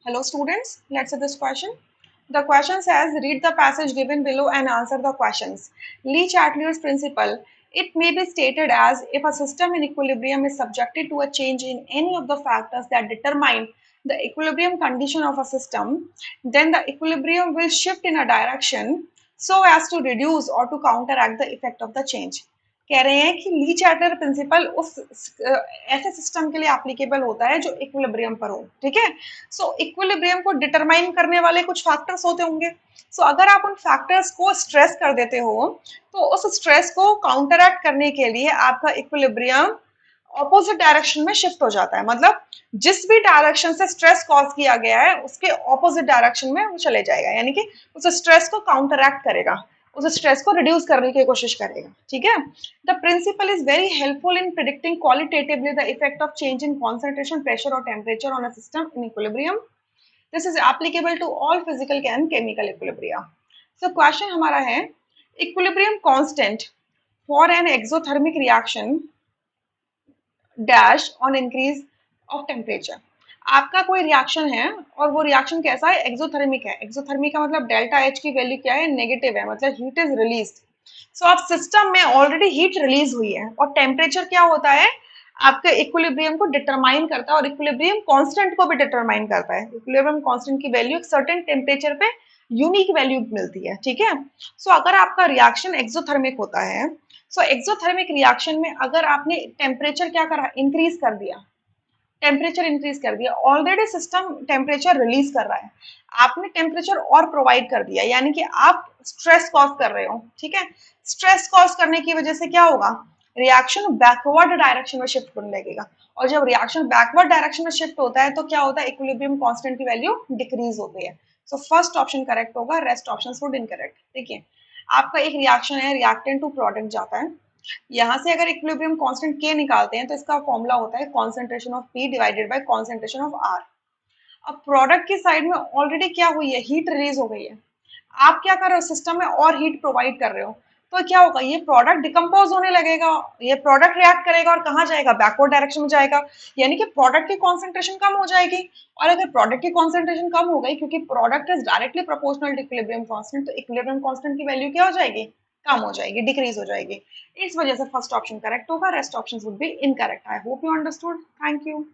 Hello students, let's see this question. The question says, read the passage given below and answer the questions. Lee Chatterjee's principle. It may be stated as, if a system in equilibrium is subjected to a change in any of the factors that determine the equilibrium condition of a system, then the equilibrium will shift in a direction so as to reduce or to counteract the effect of the change. कह रहे हैं कि ली chatter principal उस ऐसे system के लिए applicable होता है जो इक्विलिब्रियम पर हो, ठीक है। सो इक्विलिब्रियम को डिटरमाइन करने वाले कुछ फैक्टर्स होते होंगे। सो अगर आप उन फैक्टर्स को स्ट्रेस कर देते हो तो उस स्ट्रेस को काउंटरएक्ट करने के लिए आपका इक्विलिब्रियम ऑपोजिट डायरेक्शन में शिफ्ट हो जाता है। मतलब जिस भी डायरेक्शन से स्ट्रेस कॉज किया गया है उसके ऑपोजिट डायरेक्शन में वो चले जाएगा, यानी कि उस स्ट्रेस को काउंटरएक्ट करेगा, उस स्ट्रेस को रिड्यूस करने की कोशिश करेगा, ठीक है। The principle is very helpful in predicting qualitatively the effect of change in concentration, pressure और temperature on a system in equilibrium. This is applicable to all physical and chemical equilibria. So question हमारा है, equilibrium constant for an exothermic reaction dash on increase of temperature. आपका कोई reaction है और वो reaction कैसा है, एक्सोथर्मिक है। एक्सोथर्मिक का मतलब डेल्टा एच की वैल्यू क्या है, नेगेटिव है, मतलब हीट इज रिलीज्ड। सो आप सिस्टम में ऑलरेडी हीट रिलीज हुई है और टेम्परेचर क्या होता है, आपके इक्विलिब्रियम को डिटरमाइन करता है और इक्विलिब्रियम कांस्टेंट को भी डिटरमाइन करता है। इक्विलिब्रियम कांस्टेंट की वैल्यू एक सर्टेन टेम्परेचर पे यूनिक वैल्यू मिलती है, ठीक है। सो अगर आपका रिएक्शन एक्सोथर्मिक होता है, सो एक्सोथर्मिक रिएक्शन में अगर आपने टेम्परेचर क्या करा, इंक्रीज कर दिया, टेम्परेचर इंक्रीज कर दिया, ऑलरेडी सिस्टम टेम्परेचर रिलीज कर रहा है, आपने टेम्परेचर और प्रोवाइड कर दिया, यानी कि आप स्ट्रेस कॉज कर रहे हो, ठीक है। स्ट्रेस कॉज करने की वजह से क्या होगा, रिएक्शन बैकवर्ड डायरेक्शन में शिफ्ट होने लगेगा, और जब रिएक्शन बैकवर्ड डायरेक्शन में शिफ्ट होता है तो क्या होता है, इक्विलिब्रियम कांस्टेंट की वैल्यू डिक्रीज होती है। सो फर्स्ट ऑप्शन करेक्ट होगा, रेस्ट ऑप्शन वुड इनकरेक्ट। देखिए आपका एक रिएक्शन है, रिएक्टेंट टू प्रोडक्ट जाता है, यहाँ से अगर इक्विलिब्रियम कांस्टेंट के निकालते हैं तो इसका फॉर्मूला होता है concentration of P divided by concentration of R. अब प्रोडक्ट की साइड में ऑलरेडी क्या हुई है, हीट रिलीज हो गई है, आप क्या कर रहे हो, सिस्टम में और हीट प्रोवाइड कर रहे हो, तो क्या होगा, ये प्रोडक्ट डिकम्पोज होने लगेगा, ये प्रोडक्ट रिएक्ट करेगा और कहाँ जाएगा, बैकवर्ड डायरेक्शन में जाएगा, यानी कि प्रोडक्ट की कॉन्सेंट्रेशन कम हो जाएगी। और अगर प्रोडक्ट की कॉन्सेंट्रेशन कम हो गई, क्योंकि product is directly proportional to equilibrium constant, तो इक्विलिब्रियम कांस्टेंट की वैल्यू क्या हो जाएगी, कम हो जाएगी, डिक्रीज हो जाएगी। इस वजह से फर्स्ट ऑप्शन करेक्ट होगा, rest options would be incorrect. I hope you understood, thank you.